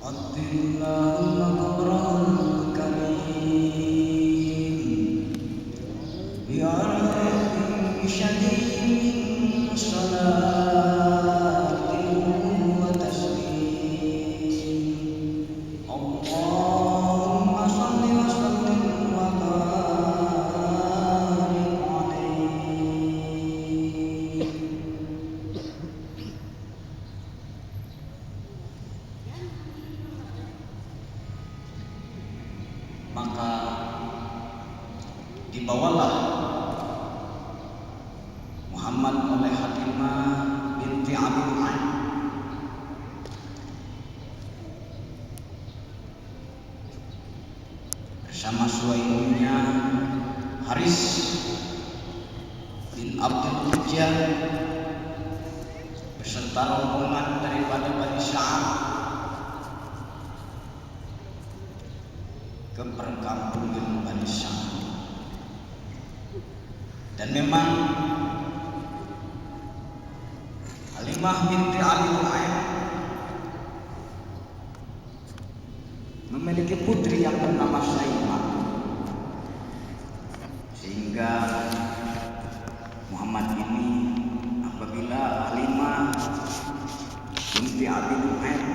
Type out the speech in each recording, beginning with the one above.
Allahumma qabran karim ya Rabbi syadid salati wa taslim Allahumma salli wa sallim wa barik alaihi. Maka dibawalah Muhammad oleh Halimah binti Abi Thalib bersama suaminya Haris bin Abdul Uzza beserta rombongan daripada Bani Sa'ad ke perkampungan Bani Sa'ad. Dan memang Halimah binti Abi Thalib memiliki putri yang bernama Saimah, sehingga Muhammad ini apabila Halimah binti Abi Thalib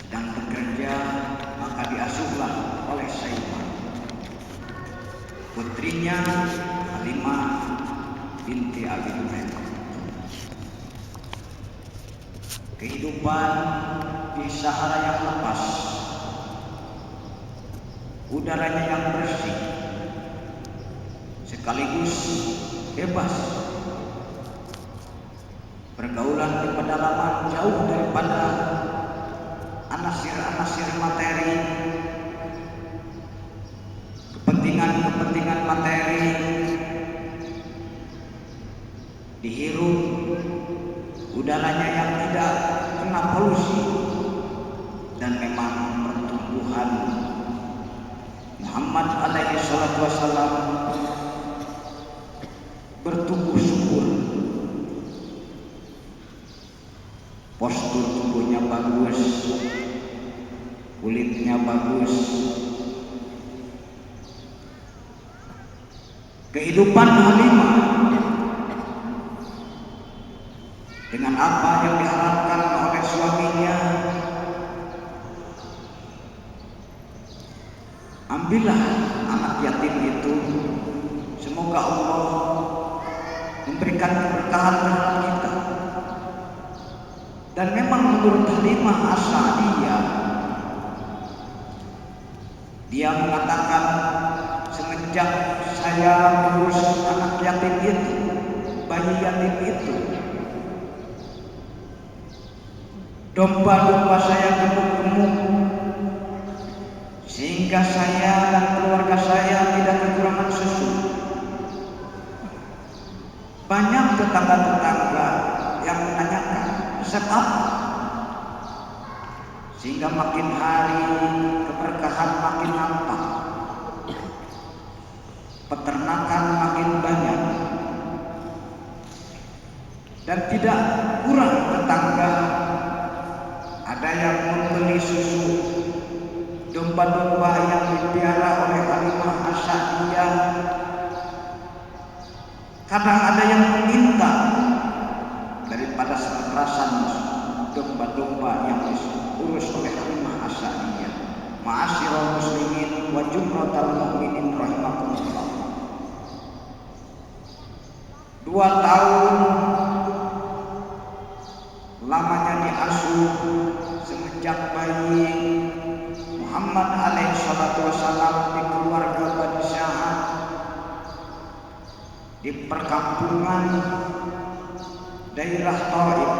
sedang bekerja, maka diasuhlah oleh Saimah, putrinya Halimah binti Abi Thalib. Kehidupan di Sahara yang lepas, udaranya yang bersih, sekaligus bebas, pergaulan di pedalaman jauh daripada anasir-anasir materi, kepentingan materi, dihirup udaranya yang tidak kena polusi, dan memang pertumbuhan Muhammad alaihi salatu wassalam bertumbuh subur, postur tubuhnya bagus, kulitnya bagus. Kehidupan Halimah dengan apa yang diharapkan oleh suaminya, ambillah anak yatim itu, semoga Allah memberikan keberkahan terhadap kita. Dan memang menurut Halimah As-Sa'diyah, dia mengatakan, semenjak saya mengurus anak yatim itu, bayi yatim itu, domba-domba saya gemuk-gemuk, sehingga saya dan keluarga saya tidak kekurangan susu. Banyak tetangga-tetangga yang menanyakan, resep apa? Sehingga makin hari keberkahan makin nampak, peternakan makin banyak, dan tidak kurang tetangga ada yang membeli susu domba-domba yang dipelihara oleh Halimah As-Sa'diyah. Kadang ada yang meminta daripada seperasan domba-domba yang diurus oleh Halimah As-Sa'diyah. Ma'asyiral muslimin wa jumratal mu'minin rahimakumullah. 2 tahun lamanya diasuh semenjak bayi Muhammad alaihi salatu wassalam di keluarga Bani Sa'ad di perkampungan daerah Thaif.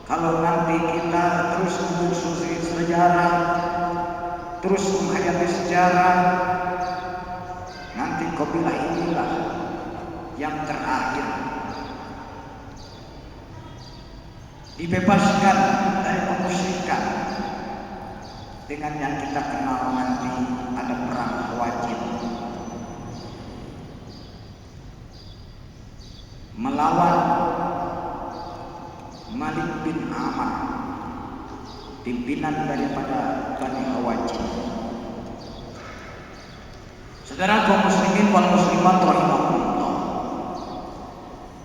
Kalau nanti kita terus menelusuri sejarah, terus menghayati sejarah, nanti kabilah inilah yang terakhir dibebaskan dari kemusyrikan dengan yang kita kenal nanti ada perang Hawazin. melawan Malik bin Amr, pimpinan daripada Bani Hawazin. Saudara kaum muslimin wal muslimat rahimakumullah,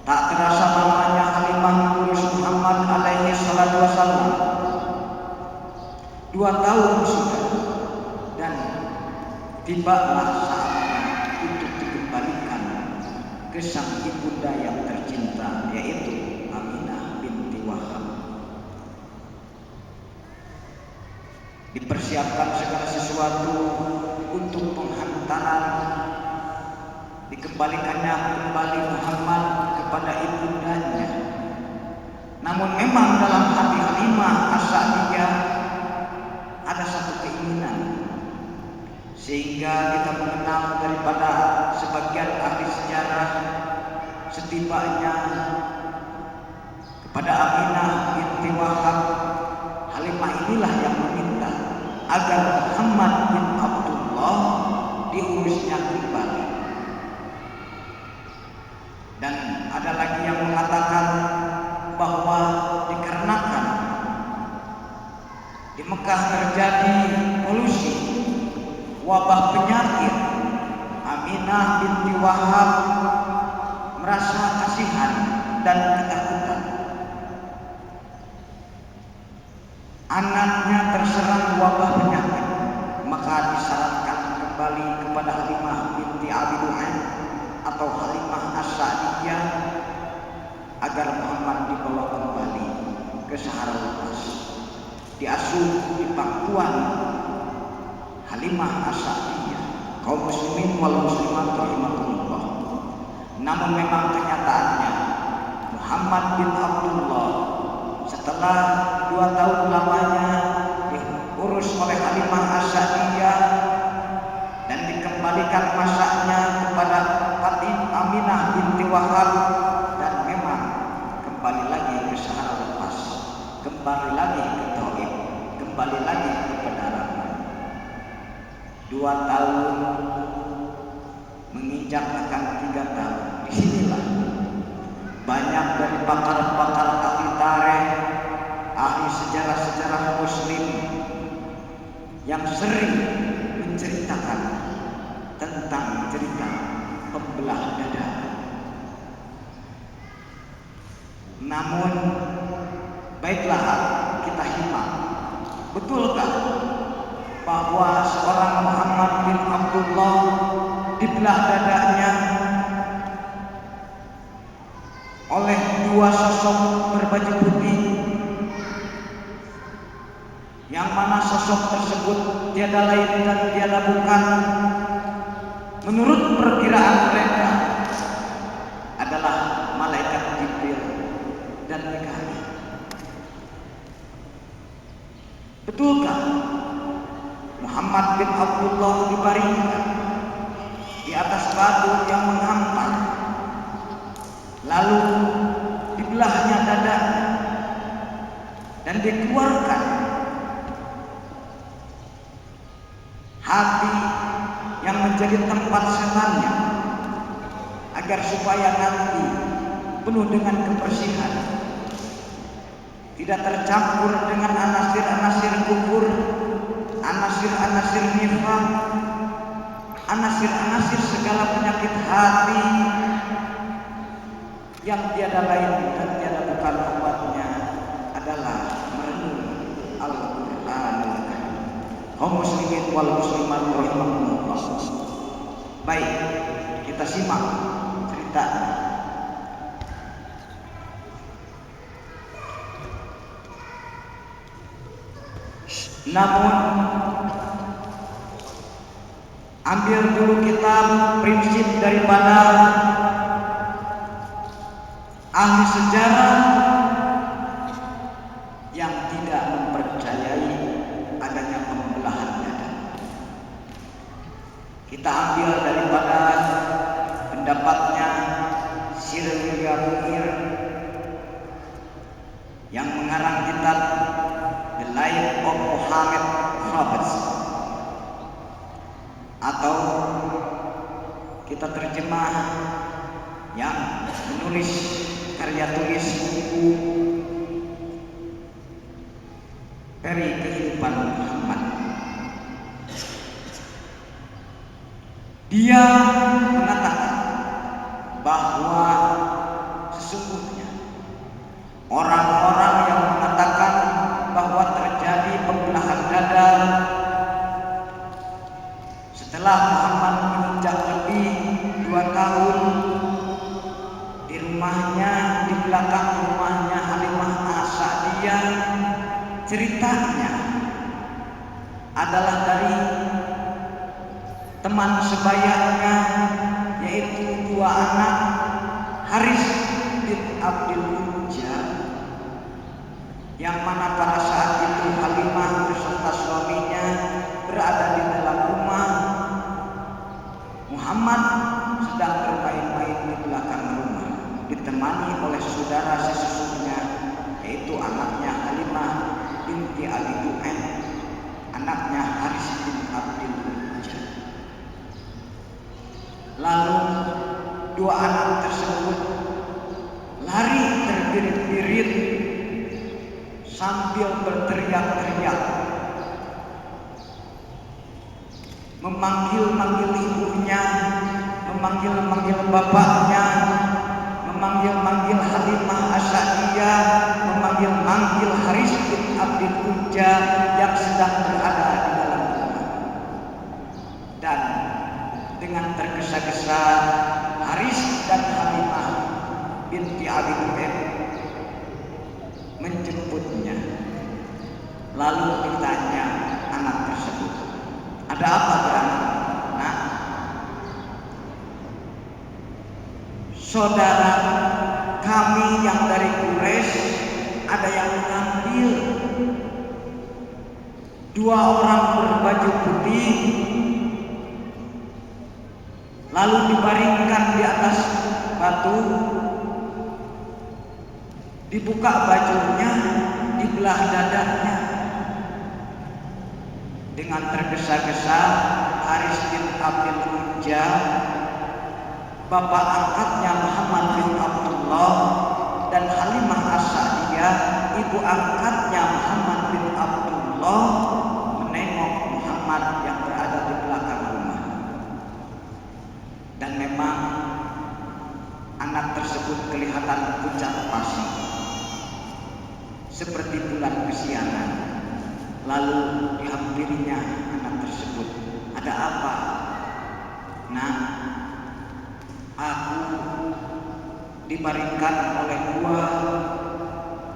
tak terasa lamanya Halimah mengurus Muhammad alaihi salatu wasallam. 2 tahun sudah, dan tibalah saatnya untuk dikembalikan ke sang ibunda yang tercinta, yaitu Aminah binti Wahab. Dipersiapkan segala sesuatu untuk penghantaran, dikembalikannya kembali Muhammad kepada ibundanya. Namun memang dalam hati Halimah As-Sa'diyah ada satu keinginan, sehingga kita mengenal daripada sebagian ahli sejarah, setibanya kepada Aminah binti Wahab, Halimah inilah yang meminta agar Muhammad bin Abdullah diurusnya kembali. Dan ada lagi yang mengatakan bahwa dikarenakan di Mekah terjadi polusi, wabah penyakit, Aminah binti Wahab merasa kasihan dan ketakutan. Anaknya terserang wabah penyakit, maka disarankan kembali kepada Halimah binti Abi Duhaim atau Halimah As-Sa'diyah agar Muhammad dibawa kembali ke Sahara Lepas, diasuh di pangkuan Halimah As-Sa'diyah. Kaum muslimin wal muslimat rahimakumullah. Namun memang kenyataannya Muhammad bin Abdullah setelah 2 tahun lamanya diurus oleh Halimah As-Sa'diyah dan dikembalikan masaknya kepada Fatim Aminah binti Wahab, dan memang kembali lagi ke Sahara Lepas, kembali lagi ke Taif, kembali lagi ke pedalaman. 2 tahun menginjak akan 3 tahun. Disinilah banyak dari pakar-pakar ahli tarikh, ahli sejarah-sejarah muslim yang sering menceritakan tentang cerita pembelah dada. Namun baiklah kita himak, betulkah bahwa seorang Muhammad bin Abdullah dibelah dadanya oleh 2 sosok berbaju putih, yang mana sosok tersebut tiada lain dan tiada bukan, menurut perkiraan mereka, adalah malaikat Jibril dan Mikail. Betulkah Muhammad bin Abdullah dibaringkan di atas batu yang menghampar, lalu dibelahnya dadanya dan dikeluarkan hati yang menjadi tempat setannya, agar supaya nanti penuh dengan kebersihan, tidak tercampur dengan anasir-anasir kufur, anasir-anasir nifaq, anasir-anasir segala penyakit hati yang tiada lain dan tiada bukan obatnya adalah merenung Al-Qur'anul Karim. Kaum muslimin wal muslimat rahimakumullah. Baik, kita simak ceritanya. Namun ambil dulu kita prinsip daripada ahli sejarah yang tidak mempercayai adanya pembelahan dada. Kita ambil daripada pendapatnya Sirwiyah Mu'ir yang mengarang kitab The Life of Muhammad Prophets, atau kita terjemah yang menulis karya tulis buku dari kehidupan Muhammad. Dia mengatakan bahwa sesungguhnya orang-orang yang mengatakan bahwa terjadi pembelahan dada setelah Muhammad menginjak lebih 2 tahun di rumahnya, di belakang rumahnya Halimah As-Sa'diyah, ceritanya adalah dari teman sebayanya, yaitu 2 anak, Haris bin Abdul Uzza, yang mana pada saat itu Halimah beserta suaminya berada di dalam rumah. Muhammad sedang bermain-main di belakang rumah, ditemani oleh saudara sesusunya, yaitu anaknya Halimah binti Abi Du'ain, anaknya Haris bin Abdul Uzza. Lalu 2 anak tersebut lari terbirit-birit sambil berteriak-teriak, memanggil-manggil ibunya, memanggil-manggil bapaknya, memanggil-manggil Halimah As-Sa'diyah, memanggil-manggil Haris bin Abdul Uzza yang sedang berada di dalam rumah. Dan dengan tergesa-gesa Haris dan Halimah binti Abi Du'ain menjemputnya. Lalu ditanya anak tersebut, "Ada apa dengan nak?" "Saudara kami yang dari Quraisy ada yang mengambil 2 orang berbaju putih, lalu dibaringkan di atas batu, dibuka bajunya, dibelah dadanya." Dengan tergesa-gesa Haris bin Abdul Uzza, bapak angkatnya Muhammad bin Abdullah, dan Halimah As-Sa'diyah, ibu angkatnya Muhammad bin Abdullah, menengok Muhammad yang berada di belakang rumah. Dan memang anak tersebut kelihatan pucat pasi seperti bulan kesiangan. Lalu dihampirinya anak tersebut, "Ada apa?" "Nah, aku dibaringkan oleh 2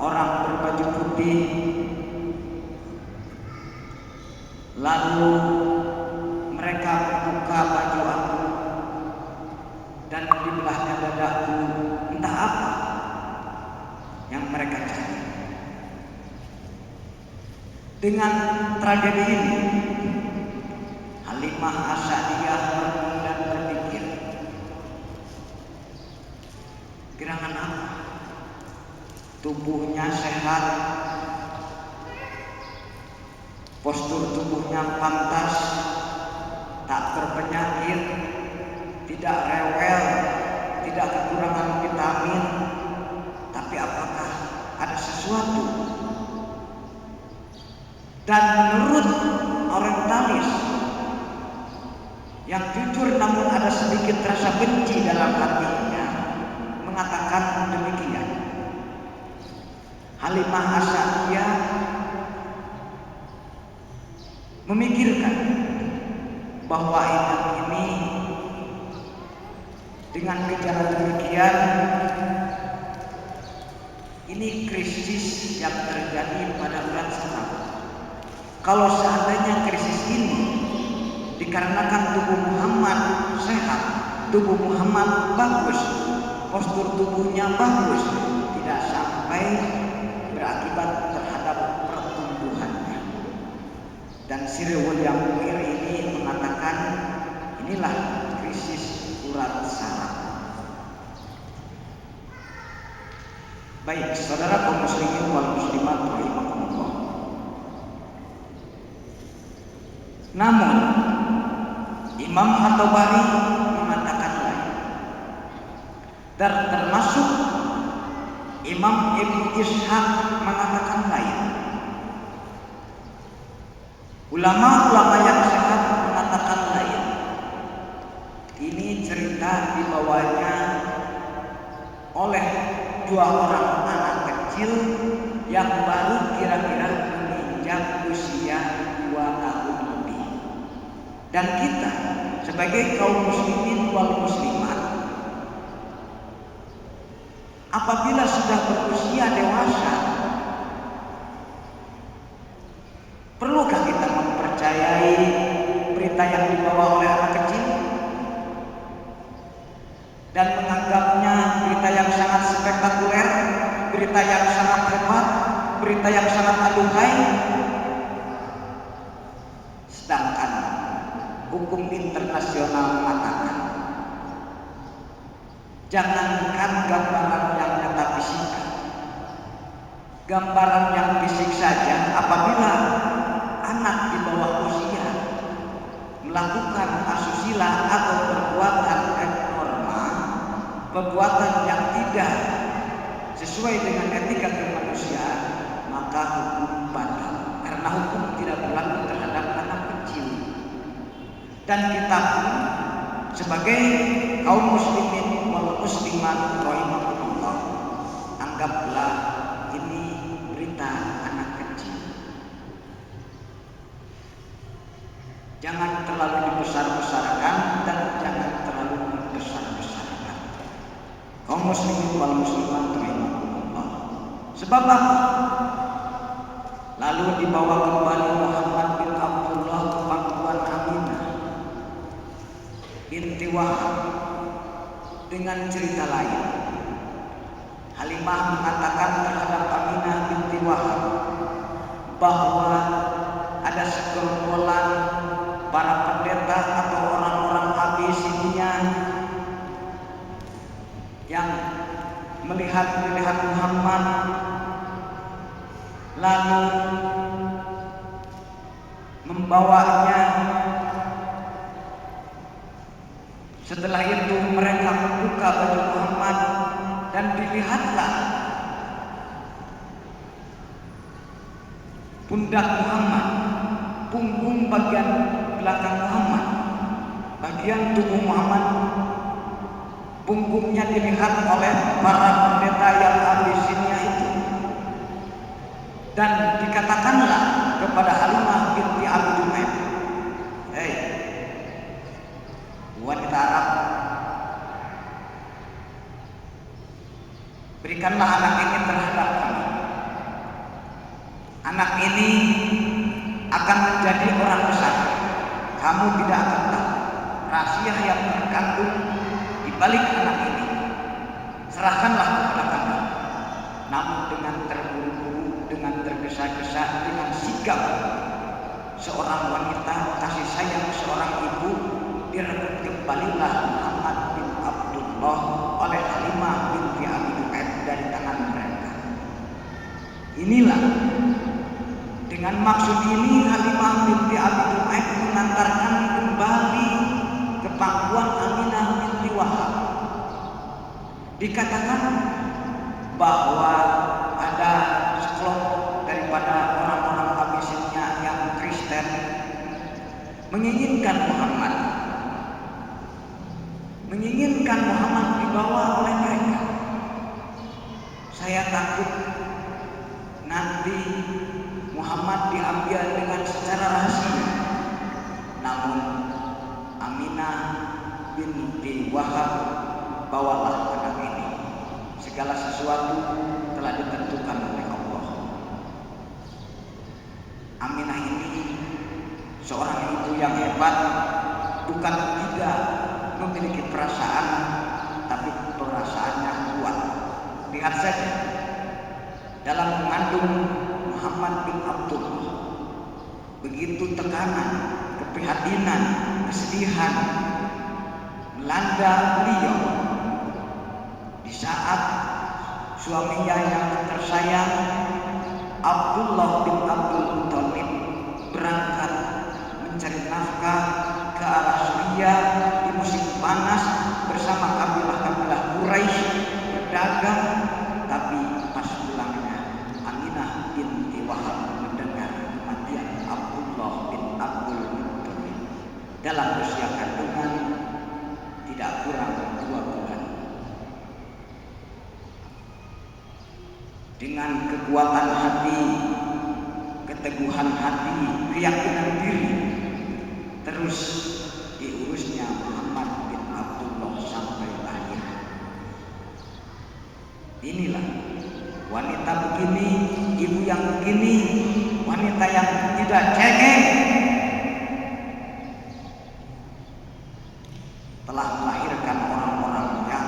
orang berbaju putih, lalu mereka membuka baju aku dan dibelahnya dadaku. Entah apa yang mereka cari." Dengan tragedi ini, Halimah As-Sa'diyah merenung dan berpikir, gerangan apa? Tubuhnya sehat, postur tubuhnya pantas, tak berpenyakit, tidak rewel, tidak kekurangan vitamin. Tapi apakah ada sesuatu? Dan menurut orientalis yang jujur namun ada sedikit rasa benci dalam hatinya, mengatakan demikian. Halimah As-Sa'diyah memikirkan bahwa ini dengan gejala demikian, ini krisis yang terjadi pada bulan Safar. Kalau seandainya krisis ini dikarenakan tubuh Muhammad sehat, tubuh Muhammad bagus, postur tubuhnya bagus, tidak sampai berakibat terhadap pertumbuhannya. Dan Sri William Muir ini mengatakan inilah krisis urat saraf. Baik, saudara kaum muslimin wal muslimat rahimakumullah. Namun Imam At-Tabari mengatakan lain. Termasuk Imam Ibn Ishaq mengatakan lain. Ulama-ulama yang sehat mengatakan lain. Ini cerita dibawanya oleh dua orang anak kecil yang baru kira-kira menginjak usia 2 tahun lebih. Dan kita sebagai kaum muslimin wal muslimat, apabila sudah berusia dewasa, perlukah kita mempercayai berita yang dibawa oleh anak kecil dan menganggapnya berita yang sangat spektakuler, berita yang sangat hebat, berita yang sangat aduhai? Sedangkan hukum internasional mengatakan jangankan gambaran yang metafisika, gambaran yang fisik saja, apabila anak di bawah usia melakukan asusila atau perbuatan abnormal, perbuatan yang tidak sesuai dengan etika kemanusiaan, maka hukum batal, karena hukum tidak berlaku terhadap anak kecil. Dan kita pun sebagai kaum muslimin wal muslimat rahimakumullah, anggaplah ini berita anak kecil. Jangan terlalu dibesar-besarkan dan jangan terlalu dibesar-besarkan. Kaum muslimin wal muslimat rahimakumullah. Sebab apa? Lalu dibawa kembali Muhammad bin Abdullah ke pangkuan Aminah binti Wahab dengan cerita lain. Halimah mengatakan terhadap Aminah binti Wahab bahwa ada segerombolan para pendeta atau orang-orang Abisinia yang melihat Muhammad, lalu membawanya. Setelah itu mereka membuka baju Muhammad dan dilihatlah pundak Muhammad, punggung bagian belakang Muhammad, bagian tubuh Muhammad, punggungnya dilihat oleh para pendeta yang Abisinia itu. Dan dikatakanlah kepada Halimah binti Abi Dumaim, "Hei, wanita Arab, berikanlah anak ini terhadap kami. Anak ini akan menjadi orang besar. Kamu tidak akan tahu rahasia yang terkandung di balik anak ini. Serahkanlah kepada kami." Namun dengan terburu-buru, dengan tergesa-gesa, dengan sigap seorang wanita kasih sayang seorang ibu, direbut kembalilah Muhammad bin Abdullah oleh Halimah binti Abi Dumaim dari tangan mereka. Inilah, dengan maksud ini Halimah binti Abi Dumaim mengantarkan kembali ke pangkuan Aminah binti Wahab. Dikatakan bahwa ada sekelompok daripada orang-orang Abisinia yang Kristen menginginkan Muhammad dibawa oleh mereka. Saya takut nanti Muhammad diambil dengan secara rahasia. Namun Aminah binti Wahab, bawalah anak ini. Segala sesuatu telah ditentukan oleh Allah. Aminah ini seorang ibu yang hebat, bukan tidak memiliki perasaan, tapi perasaannya kuat. Lihat saja, dalam mengandung Muhammad bin Abdullah, begitu tekanan, keprihatinan, kesedihan melanda beliau di saat suaminya yang tersayang Abdullah bin Abdul Muthalib berangkat mencari nafkah ke arah Syria di musim panas bersama kabilah-kabilah Quraisy berdagang. Tapi pas pulangnya Aminah binti Wahab mendengar kematian Abdullah bin dalam usia kandungan tidak kurang 2 bulan. Dengan kekuatan hati, keteguhan hati, keyakinan diri, terus diurusnya Muhammad bin Abdullah sampai lahir. Inilah wanita begini, ibu yang begini, wanita yang tidak cengeng, telah melahirkan orang-orang yang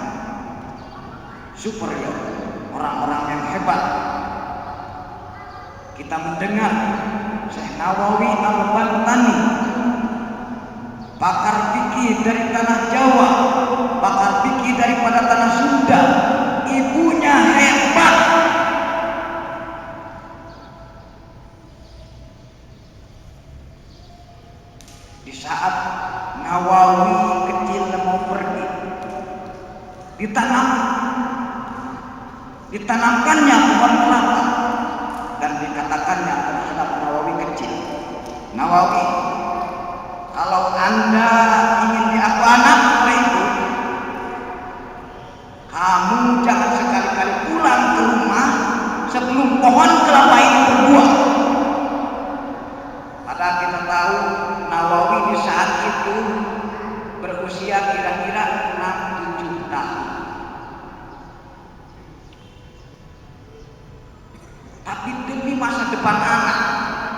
superior, orang-orang yang hebat. Kita mendengar Syekh Nawawi Al-Bantani, pakar fikih dari tanah Jawa, pakar fikih daripada tanah Sunda, ibunya hebat. Di saat Nawawi kecil mau pergi, ditanamkannya pohon kelapa dan dikatakannya terhadap Nawawi kecil, Nawawi, kalau Anda ingin diaku anak oleh ibu, kamu jangan sekali-kali pulang ke rumah sebelum pohon kelapa ini berbuah. Padahal kita tahu Nawawi di saat itu berusia kira-kira 6-7 tahun. Tapi demi masa depan anak,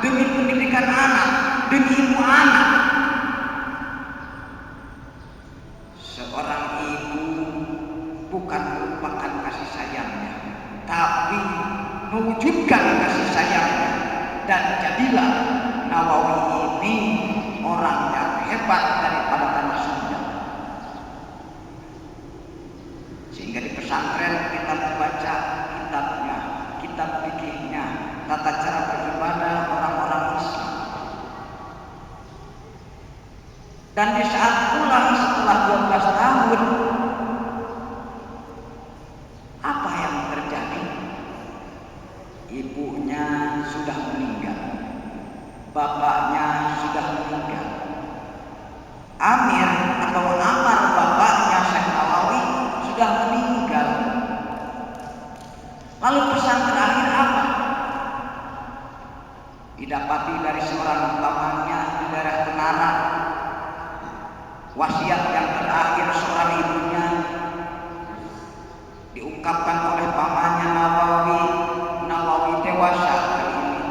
demi pendidikan anak, demi ilmu anak, seorang ibu bukan melupakan kasih sayangnya, tapi mewujudkan kasih sayangnya. Dan jadilah Nawawi ini orang yang hebat daripada tanah Sunda. Sehingga di pesantren kita membaca kitabnya, kitab fikihnya, tata cara beribadah orang-orang Islam. Dan di saat pulang setelah 12 tahun, apa yang terjadi? Ibunya sudah meninggal, bapaknya sudah meninggal. Amir atau Amar, bapaknya Syekh Nawawi, sudah meninggal. Lalu pesan terakhir apa? Didapati dari seorang pamannya di daerah Tenara. Wasiat yang terakhir seorang ibunya diungkapkan oleh pamannya Nawawi. Nawawi dewasa kali ini.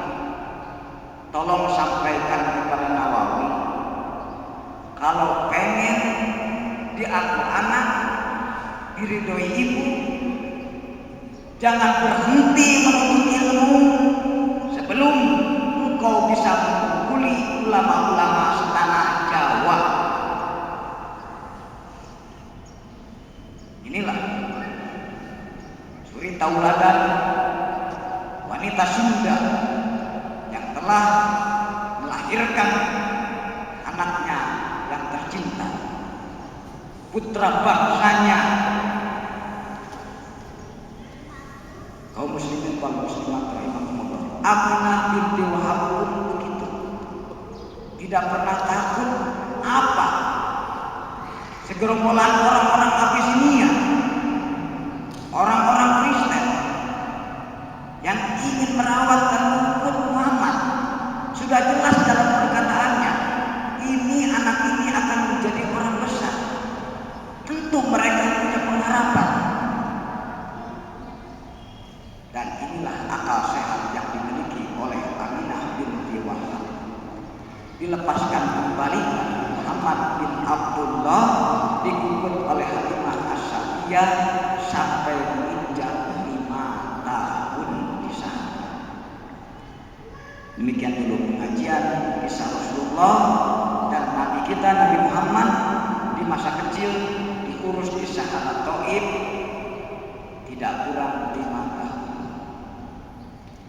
Tolong sampaikan kepada Nawawi, kalau pengen diaku anak, diridhoi ibu, jangan berhenti menuntut ilmu sebelum engkau bisa mengungguli ulama-ulama setanah Jawa. Inilah suri tauladan wanita Sunda yang telah melahirkan anaknya yang tercinta, putra bangsanya. Kaum muslimin wal muslimat rahimahumullah, Aminah binti Wahab pun begitu, tidak pernah takut apa segerombolan orang-orang Abyssinia, orang-orang Kristen yang ingin merawat dan mengikut Muhammad. Sudah jelas dalam perkataannya, ini anak ini akan menjadi orang besar. Tentu mereka punya pengharapan. Dan inilah akal sehat yang dimiliki oleh Aminah binti Wahab. Dilepaskan kembali Muhammad bin Abdullah, dikubur oleh Halimah As-Sa'diyah sampai menginjak 5 tahun di sana. Demikian dulu pengajian kisah Rasulullah dan Nabi kita Nabi Muhammad di masa kecil, diurus di Sahara Taif tidak kurang 5 tahun.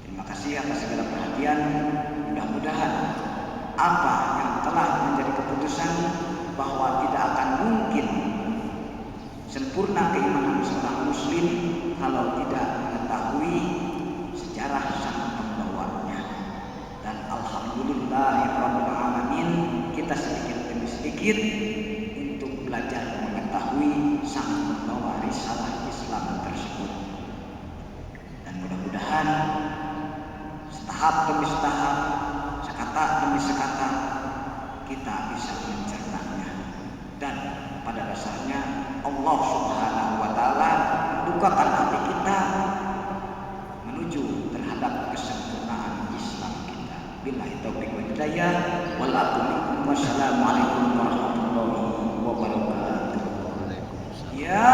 Terima kasih atas segala perhatian. Mudah-mudahan apa yang telah menjadi keputusan bahwa tidak akan mungkin sempurna keimanan seorang muslim kalau tidak mengetahui sejarah sang pembawanya. Dan alhamdulillahirabbil alamin, kita sedikit demi sedikit sedikit untuk belajar mengetahui sang membawa risalah Islam tersebut. Dan mudah-mudahan setahap demi setahap, sekata demi sekata, kita bisa mencernanya. Dan pada dasarnya Allah Subhanahu wa Ta'ala bukakan hati kita menuju terhadap kesempurnaan Islam kita. Billahi taufiq wal hidayah. Wassalamualaikum warahmatullahi wabarakatuh. Ya